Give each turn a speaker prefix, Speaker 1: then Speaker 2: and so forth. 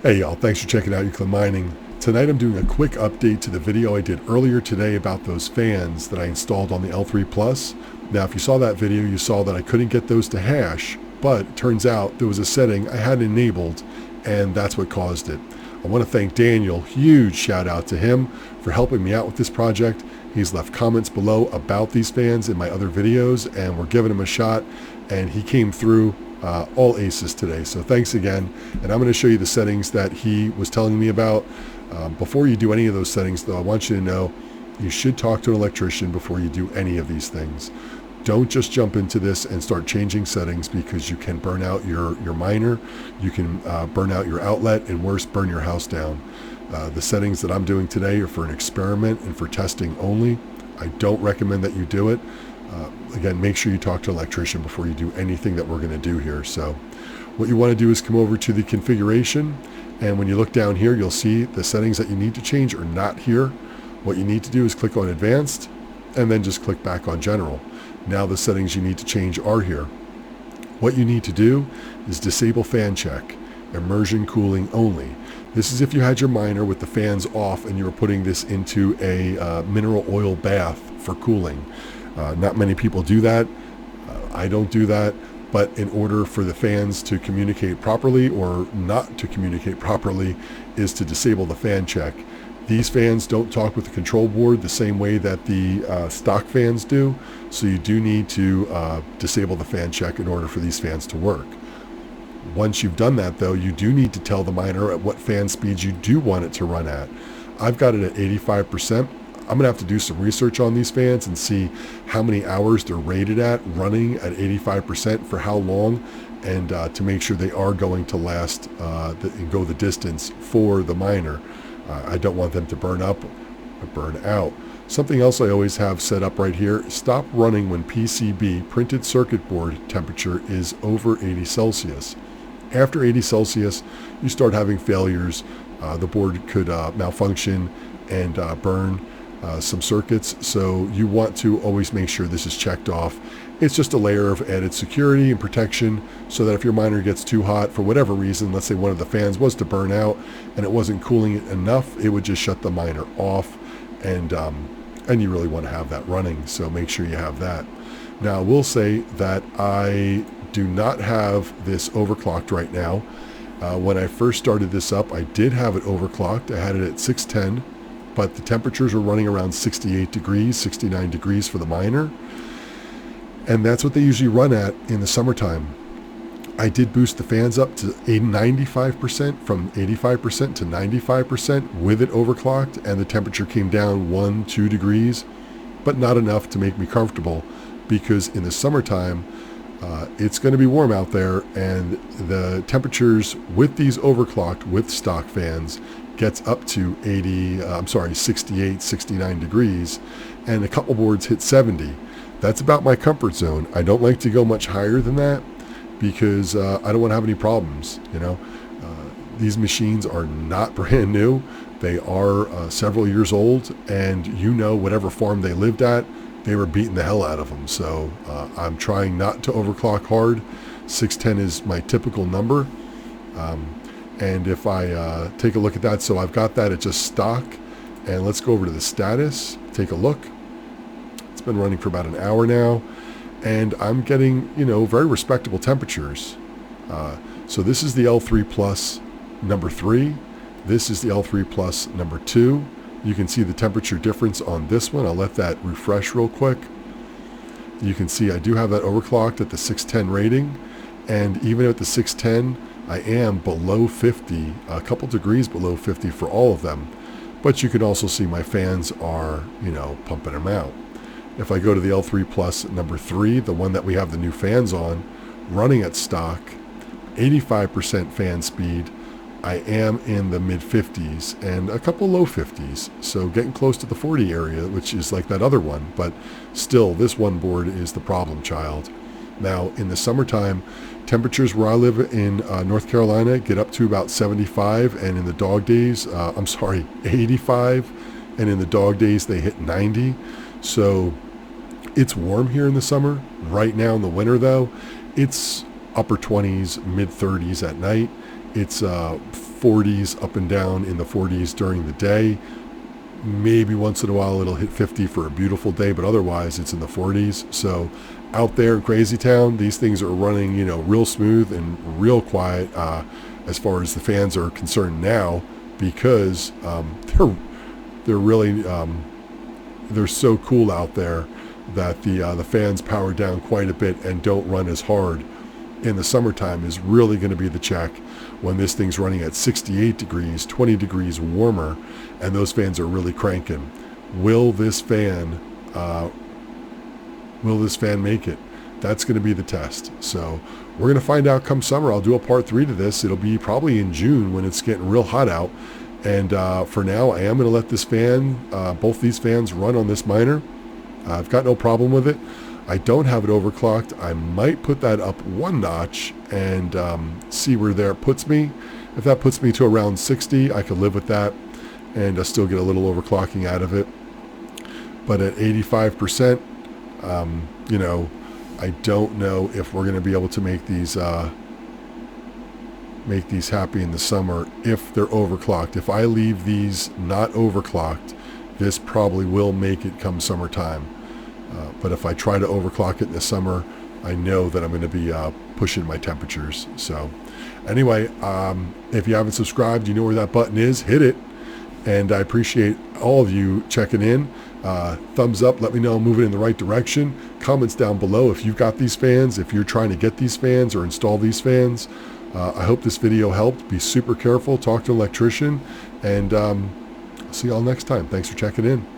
Speaker 1: Hey y'all, thanks for checking out Euclid Mining. Tonight I'm doing a quick update to the video I did earlier today about those fans that I installed on the L3 Plus. Now if you saw that video, you saw that I couldn't get those to hash, but it turns out there was a setting I had enabled and that's what caused it. I want to thank Daniel, huge shout out to him for helping me out with this project. He's left comments below about these fans in my other videos and we're giving him a shot, and he came through all aces today. So thanks again. And I'm going to show you the settings that he was telling me about. Before you do any of those settings though, I want you to know you should talk to an electrician before you do any of these things. Don't just jump into this and start changing settings, because you can burn out your miner, you can burn out your outlet, and worse, burn your house down. The settings that I'm doing today are for an experiment and for testing only. I don't recommend that you do it. Again, make sure you talk to an electrician before you do anything that we're going to do here. So what you want to do is come over to the configuration, and when you look down here, you'll see the settings that you need to change are not here. What you need to do is click on advanced and then just click back on general. Now the settings you need to change are here. What you need to do is disable fan check, immersion cooling only. This is if you had your miner with the fans off and you were putting this into a mineral oil bath for cooling. Not many people do that. I don't do that. But in order for the fans to communicate properly, or not to communicate properly, is to disable the fan check. These fans don't talk with the control board the same way that the stock fans do. So you do need to disable the fan check in order for these fans to work. Once you've done that though, you do need to tell the miner at what fan speeds you do want it to run at. I've got it at 85%. I'm going to have to do some research on these fans and see how many hours they're rated at running at 85% for how long, and to make sure they are going to last and go the distance for the miner. I don't want them to burn up or burn out. Something else I always have set up right here: stop running when PCB, printed circuit board temperature, is over 80 Celsius. After 80 Celsius, you start having failures. The board could malfunction and burn some circuits, so you want to always make sure this is checked off. It's just a layer of added security and protection, so that if your miner gets too hot for whatever reason, let's say one of the fans was to burn out and it wasn't cooling it enough, it would just shut the miner off, and you really want to have that running, so make sure you have that. Now I will say that I do not have this overclocked right now. When I first started this up, I did have it overclocked. I had it at 610, but the temperatures were running around 68 degrees, 69 degrees for the miner. And that's what they usually run at in the summertime. I did boost the fans up to 95%, from 85% to 95% with it overclocked, and the temperature came down 1-2 degrees, but not enough to make me comfortable, because in the summertime, it's going to be warm out there, and the temperatures with these overclocked with stock fans gets up to 68, 69 degrees, and a couple boards hit 70. That's about my comfort zone. I don't like to go much higher than that, because I don't want to have any problems. These machines are not brand new. They are several years old, and whatever farm they lived at, they were beating the hell out of them. So I'm trying not to overclock hard. 610 is my typical number. And if I take a look at that, so I've got that at just stock, and let's go over to the status, take a look. It's been running for about an hour now, and I'm getting, very respectable temperatures. So this is the L3 Plus number 3. This is the L3 Plus number 2. You can see the temperature difference on this one. I'll let that refresh real quick. You can see I do have that overclocked at the 610 rating, and even at the 610, I am below 50, a couple degrees below 50 for all of them. But you can also see my fans are, pumping them out. If I go to the L3 Plus number 3, the one that we have the new fans on, running at stock, 85% fan speed, I am in the mid 50s and a couple low 50s. So getting close to the 40 area, which is like that other one, but still this one board is the problem child. Now in the summertime, temperatures where I live in North Carolina get up to about 75, and in the dog days, 85, and in the dog days they hit 90. So it's warm here in the summer. Right now in the winter though, it's upper 20s, mid 30s at night, It's 40s up and down in the 40s during the day. Maybe once in a while it'll hit 50 for a beautiful day, but otherwise it's in the 40s. So out there in Crazy Town, these things are running, you know, real smooth and real quiet as far as the fans are concerned now, because they're really they're so cool out there that the fans power down quite a bit and don't run as hard. In the summertime is really going to be the check when this thing's running at 68 degrees, 20 degrees warmer, and those fans are really cranking. Will this fan make it? That's going to be the test. So we're going to find out come summer. I'll do a part 3 to this. It'll be probably in June when it's getting real hot out. And for now, I am going to let this fan, both these fans, run on this miner. I've got no problem with it. I don't have it overclocked. I might put that up 1 notch and see where there puts me. If that puts me to around 60, I could live with that and still get a little overclocking out of it. But at 85%, you know, I don't know if we're going to be able to make these happy in the summer if they're overclocked. If I leave these not overclocked, this probably will make it come summertime. But if I try to overclock it in the summer, I know that I'm going to be pushing my temperatures. So anyway, if you haven't subscribed, you know where that button is. Hit it. And I appreciate all of you checking in. Thumbs up. Let me know I'm moving in the right direction. Comments down below if you've got these fans, if you're trying to get these fans or install these fans. I hope this video helped. Be super careful. Talk to an electrician. And see y'all next time. Thanks for checking in.